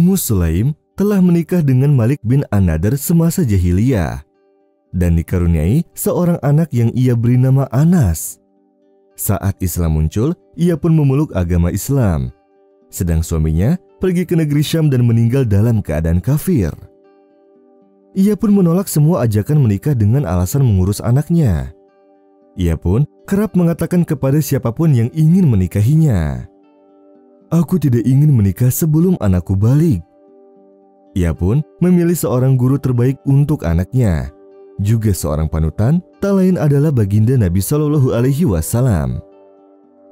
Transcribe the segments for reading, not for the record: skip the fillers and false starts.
Ummu Sulaim telah menikah dengan Malik bin An-Nadr semasa jahiliyah dan dikaruniai seorang anak yang ia beri nama Anas. Saat Islam muncul, ia pun memeluk agama Islam, sedang suaminya pergi ke negeri Syam dan meninggal dalam keadaan kafir. Ia pun menolak semua ajakan menikah dengan alasan mengurus anaknya. Ia pun kerap mengatakan kepada siapapun yang ingin menikahinya, "Aku tidak ingin menikah sebelum anakku balik." Ia pun memilih seorang guru terbaik untuk anaknya, juga seorang panutan, tak lain adalah baginda Nabi Shallallahu Alaihi Wasallam.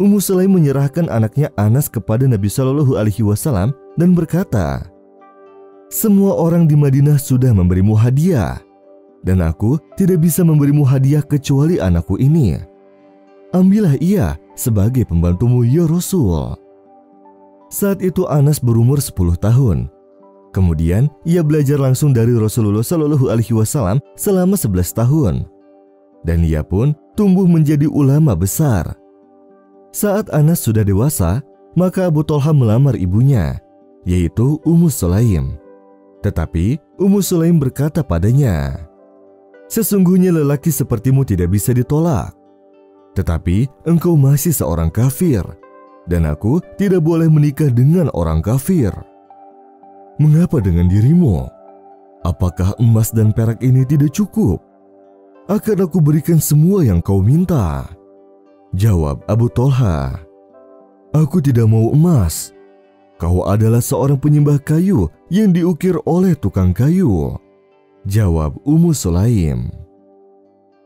Ummu Sulaim menyerahkan anaknya Anas kepada Nabi Shallallahu Alaihi Wasallam dan berkata, "Semua orang di Madinah sudah memberimu hadiah, dan aku tidak bisa memberimu hadiah kecuali anakku ini. Ambillah ia sebagai pembantumu ya Rasul." Saat itu Anas berumur 10 tahun. Kemudian ia belajar langsung dari Rasulullah Shallallahu Alaihi Wasallam selama 11 tahun. Dan ia pun tumbuh menjadi ulama besar. Saat Anas sudah dewasa, maka Abu Thalha melamar ibunya, yaitu Ummu Sulaim. Tetapi Ummu Sulaim berkata padanya, "Sesungguhnya lelaki sepertimu tidak bisa ditolak. Tetapi engkau masih seorang kafir, dan aku tidak boleh menikah dengan orang kafir. Mengapa dengan dirimu? Apakah emas dan perak ini tidak cukup? Akan aku berikan semua yang kau minta." Jawab Abu Thalha, "Aku tidak mau emas. Kau adalah seorang penyembah kayu yang diukir oleh tukang kayu." Jawab Ummu Sulaim.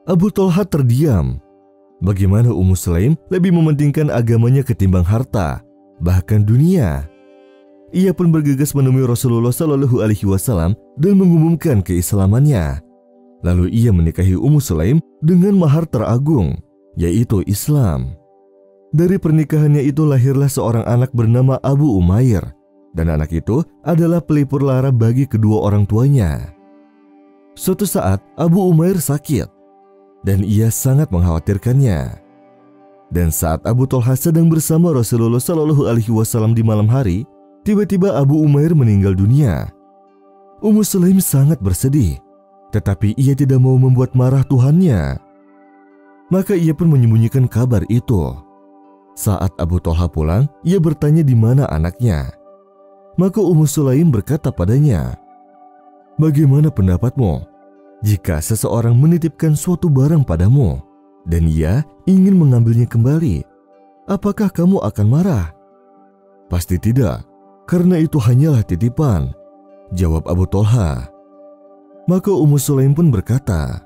Abu Thalha terdiam. Bagaimana Ummu Sulaim lebih mementingkan agamanya ketimbang harta, bahkan dunia? Ia pun bergegas menemui Rasulullah Shallallahu Alaihi Wasallam dan mengumumkan keislamannya. Lalu ia menikahi Ummu Sulaim dengan mahar teragung, yaitu Islam. Dari pernikahannya itu lahirlah seorang anak bernama Abu Umair, dan anak itu adalah pelipur lara bagi kedua orang tuanya. Suatu saat Abu Umair sakit, dan ia sangat mengkhawatirkannya. Dan saat Abu Thalha sedang bersama Rasulullah Shallallahu Alaihi Wasallam di malam hari, tiba-tiba Abu Umair meninggal dunia. Ummu Sulaim sangat bersedih, tetapi ia tidak mau membuat marah tuannya. Maka ia pun menyembunyikan kabar itu. Saat Abu Thalha pulang, ia bertanya di mana anaknya. Maka Ummu Sulaim berkata padanya, "Bagaimana pendapatmu jika seseorang menitipkan suatu barang padamu dan ia ingin mengambilnya kembali? Apakah kamu akan marah?" "Pasti tidak, karena itu hanyalah titipan," jawab Abu Thalha. Maka Ummu Sulaim pun berkata,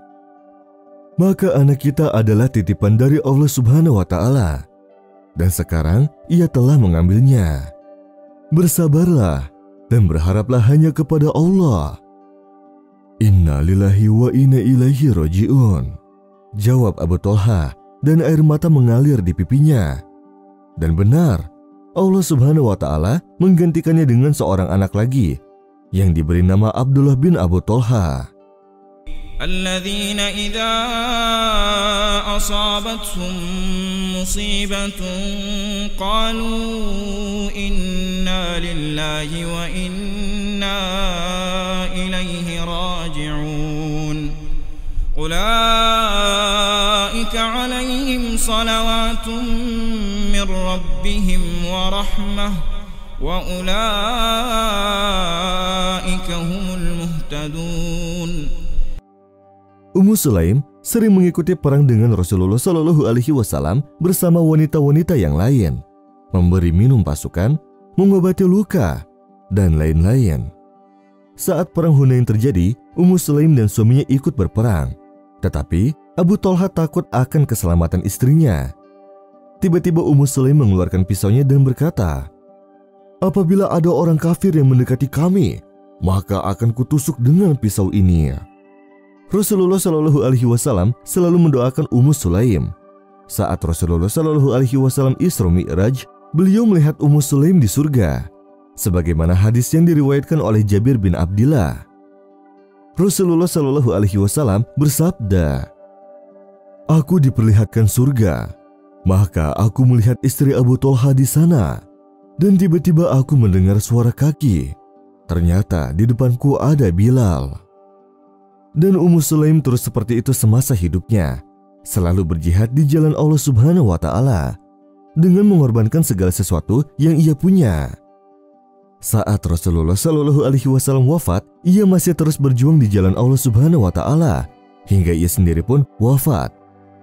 "Maka anak kita adalah titipan dari Allah Subhanahu wa Ta'ala, dan sekarang ia telah mengambilnya. Bersabarlah dan berharaplah hanya kepada Allah." "Inna lillahi wa inna ilaihi raji'un," jawab Abu Thalha, dan air mata mengalir di pipinya. Dan benar, Allah Subhanahu wa Ta'ala menggantikannya dengan seorang anak lagi yang diberi nama Abdullah bin Abu Thalha. Alladzina idza asabatuhum musibatun qalu inna lillahi wa inna ilaihi raji'un. Ulaika alaihim salawatun min rabbihim wa rahmah wa ulaika humul muhtadun. Ummu Sulaim sering mengikuti perang dengan Rasulullah Shallallahu Alaihi Wasallam bersama wanita-wanita yang lain, memberi minum pasukan, mengobati luka, dan lain-lain. Saat perang Hunain terjadi, Ummu Sulaim dan suaminya ikut berperang. Tetapi Abu Thalha takut akan keselamatan istrinya. Tiba-tiba Ummu Sulaim mengeluarkan pisaunya dan berkata, "Apabila ada orang kafir yang mendekati kami, maka akan kutusuk dengan pisau ini." Rasulullah Shallallahu Alaihi Wasallam selalu mendoakan Ummu Sulaim. Saat Rasulullah Shallallahu Alaihi Wasallam Isra Mi'raj, beliau melihat Ummu Sulaim di surga, sebagaimana hadis yang diriwayatkan oleh Jabir bin Abdillah. Rasulullah Shallallahu Alaihi Wasallam bersabda, "Aku diperlihatkan surga, maka aku melihat istri Abu Thalha di sana, dan tiba-tiba aku mendengar suara kaki. Ternyata di depanku ada Bilal. Dan Ummu Sulaim terus seperti itu semasa hidupnya, selalu berjihad di jalan Allah Subhanahu wa Ta'ala dengan mengorbankan segala sesuatu yang ia punya. Saat Rasulullah Shallallahu Alaihi Wasallam wafat, ia masih terus berjuang di jalan Allah Subhanahu wa Ta'ala hingga ia sendiri pun wafat,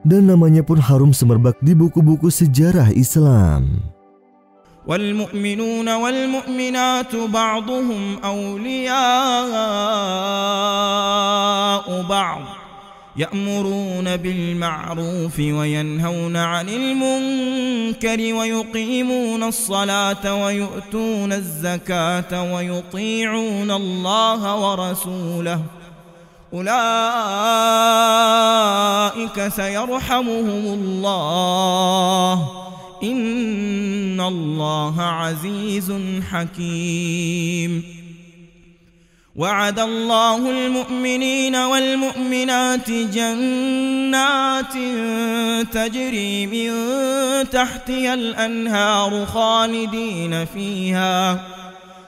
dan namanya pun harum semerbak di buku-buku sejarah Islam. والمؤمنون والمؤمنات بعضهم أولياء بعض يأمرون بالمعروف وينهون عن المنكر ويقيمون الصلاة ويؤتون الزكاة ويطيعون الله ورسوله أولئك سيرحمهم الله إن الله عزيز حكيم وعد الله المؤمنين والمؤمنات جنات تجري من تحتها الأنهار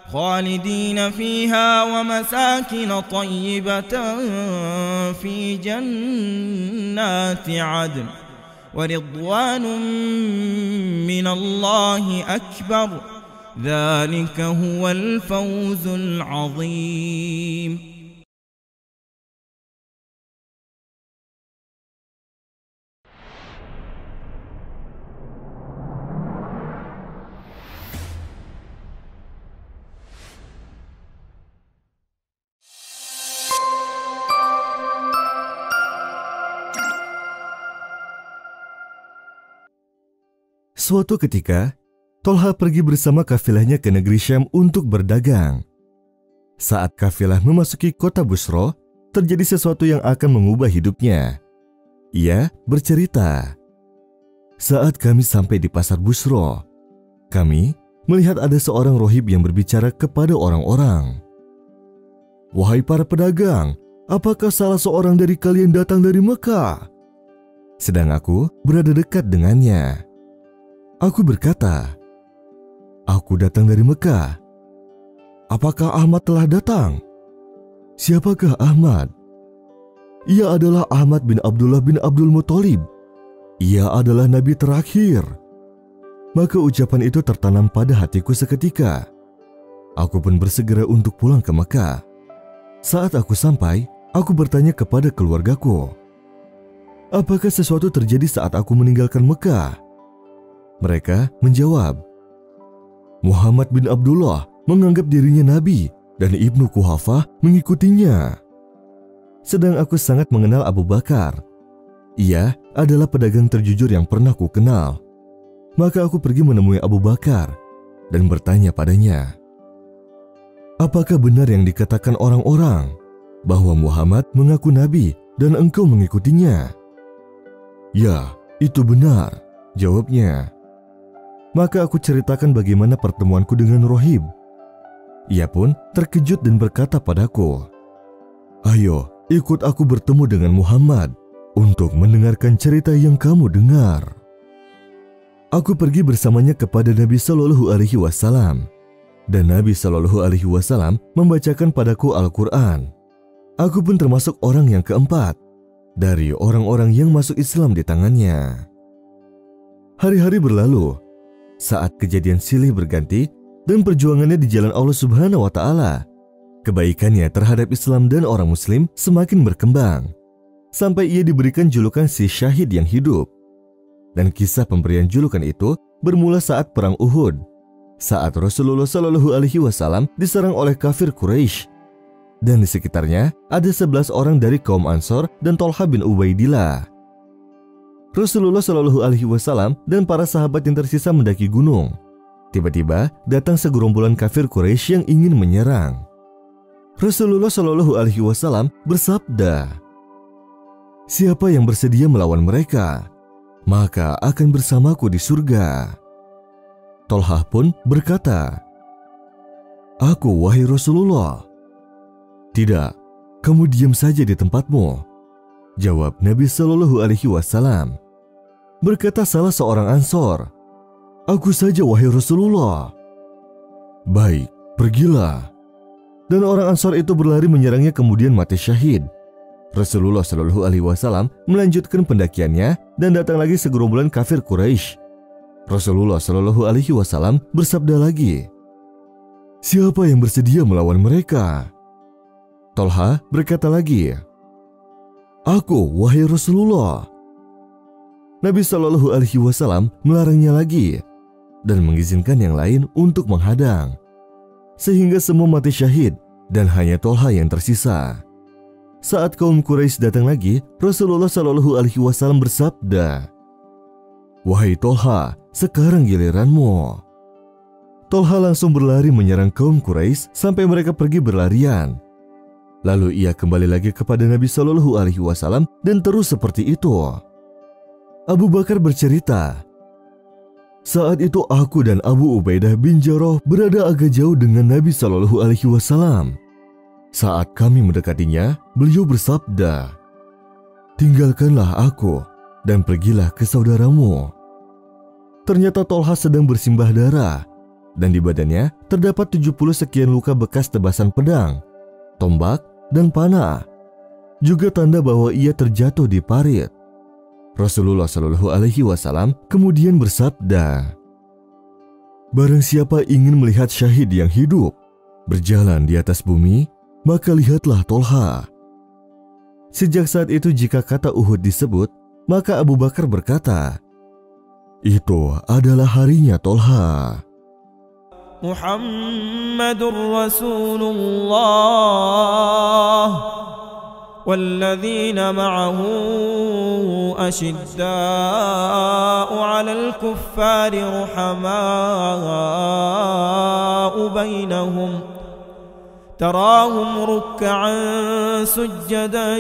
خالدين فيها ومساكن طيبة في جنات عدن ورضوان من الله أكبر ذلك هو الفوز العظيم. Suatu ketika, Tolha pergi bersama kafilahnya ke negeri Syam untuk berdagang. Saat kafilah memasuki kota Busra, terjadi sesuatu yang akan mengubah hidupnya. Ia bercerita, "Saat kami sampai di pasar Busra, kami melihat ada seorang rohib yang berbicara kepada orang-orang. 'Wahai para pedagang, apakah salah seorang dari kalian datang dari Mekah?' Sedang aku berada dekat dengannya. Aku berkata, 'Aku datang dari Mekah. Apakah Ahmad telah datang?' 'Siapakah Ahmad?' 'Ia adalah Ahmad bin Abdullah bin Abdul Muthalib. Ia adalah nabi terakhir.' Maka ucapan itu tertanam pada hatiku seketika. Aku pun bersegera untuk pulang ke Mekah. Saat aku sampai, aku bertanya kepada keluargaku, 'Apakah sesuatu terjadi saat aku meninggalkan Mekah?' Mereka menjawab, 'Muhammad bin Abdullah menganggap dirinya nabi dan Ibnu Quhafah mengikutinya.' Sedang aku sangat mengenal Abu Bakar. Ia adalah pedagang terjujur yang pernah ku kenal. Maka aku pergi menemui Abu Bakar dan bertanya padanya, 'Apakah benar yang dikatakan orang-orang bahwa Muhammad mengaku nabi dan engkau mengikutinya?' 'Ya, itu benar,' jawabnya. Maka aku ceritakan bagaimana pertemuanku dengan rohib. Ia pun terkejut dan berkata padaku, 'Ayo, ikut aku bertemu dengan Muhammad untuk mendengarkan cerita yang kamu dengar.' Aku pergi bersamanya kepada Nabi Shallallahu Alaihi Wasallam, dan Nabi Shallallahu Alaihi Wasallam membacakan padaku Al-Quran. Aku pun termasuk orang yang keempat dari orang-orang yang masuk Islam di tangannya. Hari-hari berlalu. Saat kejadian silih berganti dan perjuangannya di jalan Allah Subhanahu wa Ta'ala, kebaikannya terhadap Islam dan orang Muslim semakin berkembang, sampai ia diberikan julukan si syahid yang hidup. Dan kisah pemberian julukan itu bermula saat perang Uhud, saat Rasulullah Shallallahu Alaihi Wasallam diserang oleh kafir Quraisy, dan di sekitarnya ada 11 orang dari kaum Ansor dan Tolha bin Ubaidillah. Rasulullah Shallallahu Alaihi Wasallam dan para sahabat yang tersisa mendaki gunung. Tiba-tiba datang segerombolan kafir Quraisy yang ingin menyerang. Rasulullah Shallallahu Alaihi Wasallam bersabda, "Siapa yang bersedia melawan mereka, maka akan bersamaku di surga." Tolha pun berkata, "Aku, wahai Rasulullah." "Tidak, kamu diam saja di tempatmu," jawab Nabi Shallallahu Alaihi Wasallam. Berkata salah seorang Ansor, "Aku saja, wahai Rasulullah." "Baik, pergilah." dan orang Ansor itu berlari menyerangnya kemudian mati syahid. Rasulullah Shallallahu Alaihi Wasallam melanjutkan pendakiannya dan datang lagi segerombolan kafir Quraisy. Rasulullah Shallallahu Alaihi Wasallam bersabda lagi, "Siapa yang bersedia melawan mereka?" Tolha berkata lagi, "Aku, wahai Rasulullah." Nabi Shallallahu Alaihi Wasallam melarangnya lagi dan mengizinkan yang lain untuk menghadang, sehingga semua mati syahid dan hanya Tolha yang tersisa. Saat kaum Quraisy datang lagi, Rasulullah Shallallahu Alaihi Wasallam bersabda, "Wahai Tolha, sekarang giliranmu." Tolha langsung berlari menyerang kaum Quraisy sampai mereka pergi berlarian. Lalu ia kembali lagi kepada Nabi Shallallahu Alaihi Wasallam dan terus seperti itu. Abu Bakar bercerita, "Saat itu aku dan Abu Ubaidah bin Jarrah berada agak jauh dengan Nabi Shallallahu Alaihi Wasallam. Saat kami mendekatinya, beliau bersabda, 'Tinggalkanlah aku dan pergilah ke saudaramu.' Ternyata Tolha sedang bersimbah darah dan di badannya terdapat 70 sekian luka bekas tebasan pedang, tombak, dan panah. Juga tanda bahwa ia terjatuh di parit. Rasulullah Shallallahu Alaihi Wasallam kemudian bersabda, "Barang siapa ingin melihat syahid yang hidup berjalan di atas bumi, maka lihatlah Tolha." Sejak saat itu jika kata Uhud disebut, maka Abu Bakar berkata, "Itu adalah harinya Tolha." Muhammadur Rasulullah والذين معه أشداء على الكفار رحماء بينهم تراهم ركعا سجدا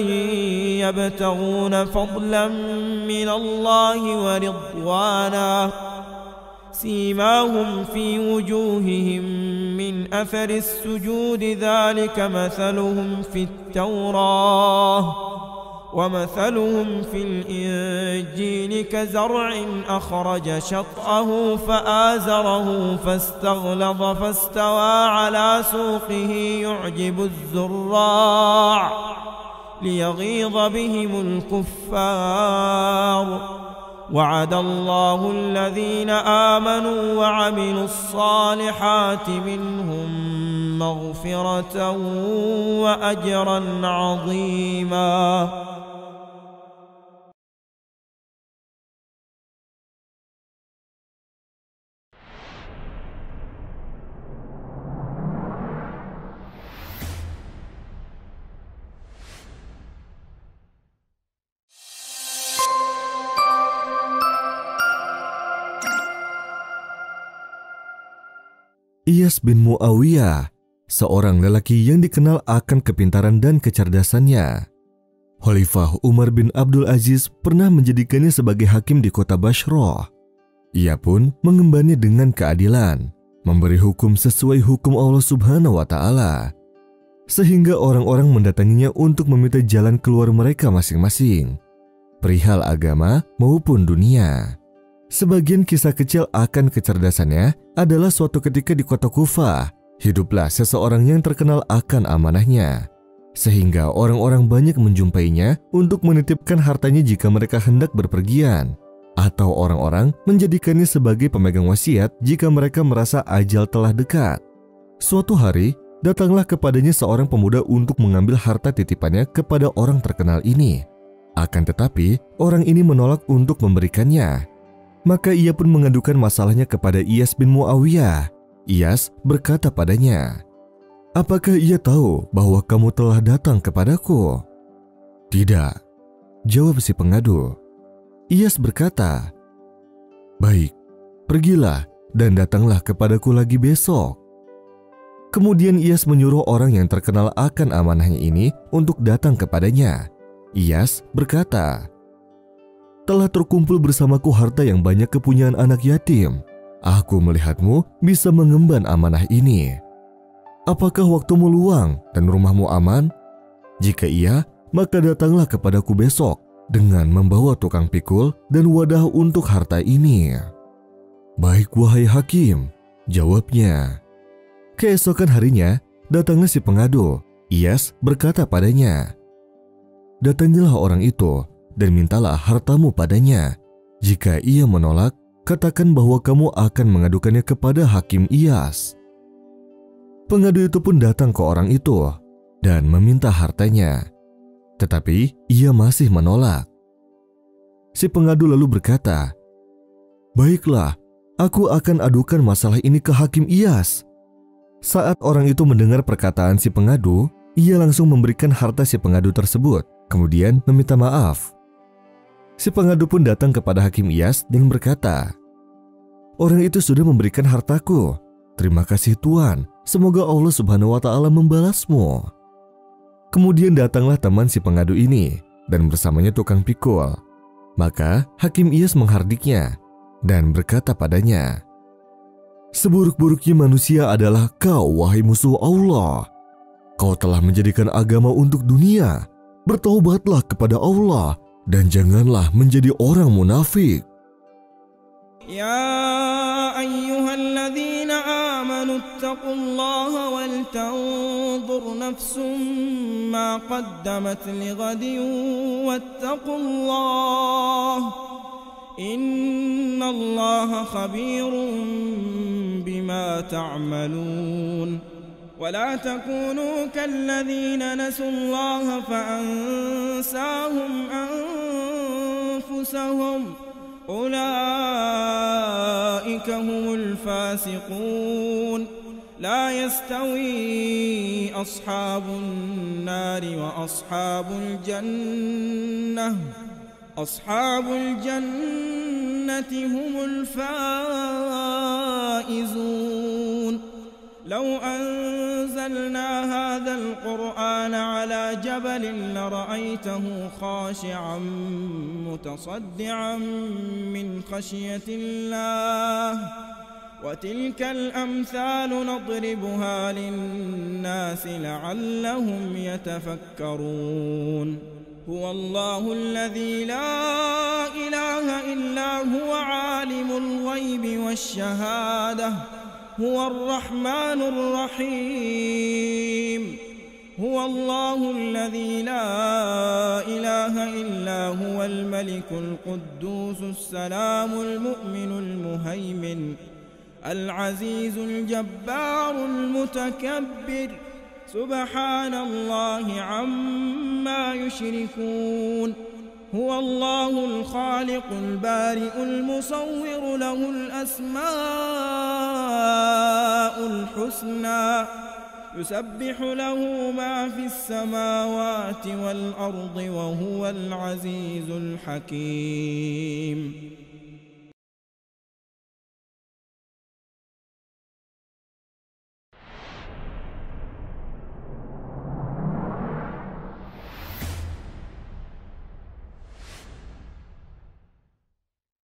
يبتغون فضلا من الله ورضوانا سيماهم في وجوههم من أثر السجود ذلك مثلهم في التوراة ومثلهم في الإنجيل كزرع أخرج شطأه فآزره فاستغلظ فاستوى على سوقه يعجب الزراع ليغيظ بهم الكفار وعد الله الذين آمنوا وعملوا الصالحات منهم مغفرة وأجرا عظيما. Iyas bin Muawiyah, seorang lelaki yang dikenal akan kepintaran dan kecerdasannya. Khalifah Umar bin Abdul Aziz pernah menjadikannya sebagai hakim di kota Bashrah. Ia pun mengembannya dengan keadilan, memberi hukum sesuai hukum Allah Subhanahu wa Ta'ala, sehingga orang-orang mendatanginya untuk meminta jalan keluar mereka masing-masing, perihal agama maupun dunia. Sebagian kisah kecil akan kecerdasannya adalah suatu ketika di kota Kufah, hiduplah seseorang yang terkenal akan amanahnya, sehingga orang-orang banyak menjumpainya untuk menitipkan hartanya jika mereka hendak berpergian, atau orang-orang menjadikannya sebagai pemegang wasiat jika mereka merasa ajal telah dekat. Suatu hari, datanglah kepadanya seorang pemuda untuk mengambil harta titipannya kepada orang terkenal ini. Akan tetapi, orang ini menolak untuk memberikannya. Maka ia pun mengadukan masalahnya kepada Iyas bin Muawiyah. Iyas berkata padanya, "Apakah ia tahu bahwa kamu telah datang kepadaku?" "Tidak," jawab si pengadu. Iyas berkata, "Baik, pergilah dan datanglah kepadaku lagi besok." Kemudian Iyas menyuruh orang yang terkenal akan amanahnya ini untuk datang kepadanya. Iyas berkata, "Telah terkumpul bersamaku harta yang banyak kepunyaan anak yatim. Aku melihatmu bisa mengemban amanah ini. Apakah waktumu luang dan rumahmu aman? Jika iya, maka datanglah kepadaku besok dengan membawa tukang pikul dan wadah untuk harta ini." "Baik, wahai hakim," jawabnya. Keesokan harinya, datanglah si pengadu. Iyas berkata padanya, "Datangilah orang itu dan mintalah hartamu padanya. Jika ia menolak, katakan bahwa kamu akan mengadukannya kepada Hakim Iyas." Pengadu itu pun datang ke orang itu dan meminta hartanya, tetapi ia masih menolak. Si pengadu lalu berkata, "Baiklah, aku akan adukan masalah ini ke Hakim Iyas." Saat orang itu mendengar perkataan si pengadu, ia langsung memberikan harta si pengadu tersebut, kemudian meminta maaf. Si pengadu pun datang kepada Hakim Iyas dan berkata, "Orang itu sudah memberikan hartaku. Terima kasih Tuan, semoga Allah Subhanahu wa Ta'ala membalasmu." Kemudian datanglah teman si pengadu ini dan bersamanya tukang pikul. Maka Hakim Iyas menghardiknya dan berkata padanya, "Seburuk-buruknya manusia adalah kau, wahai musuh Allah. Kau telah menjadikan agama untuk dunia. Bertaubatlah kepada Allah dan janganlah menjadi orang munafik." Ya ayyuhalladzina amanu ittaqullaha wal tanzur nafsum ma qaddamat lighadin wattaqullaha innallaha khabirun bima ta'malun. ولا تكونوا كالذين نسوا الله فأنساهم أنفسهم أولئك هم الفاسقون. لا يستوي أصحاب النار وأصحاب الجنة هم الفائزون. لو أنزلنا هذا القرآن على جبل لرأيته خاشعا متصدعا من خشية الله وتلك الأمثال نضربها للناس لعلهم يتفكرون. هو الله الذي لا إله إلا هو عالم الغيب والشهادة هو الرحمن الرحيم. هو الله الذي لا إله إلا هو الملك القدوس السلام المؤمن المهيمن العزيز الجبار المتكبر سبحان الله عما يشركون. هو الله الخالق البارئ المصور له الأسماء الحسنى يسبح له ما في السماوات والأرض وهو العزيز الحكيم.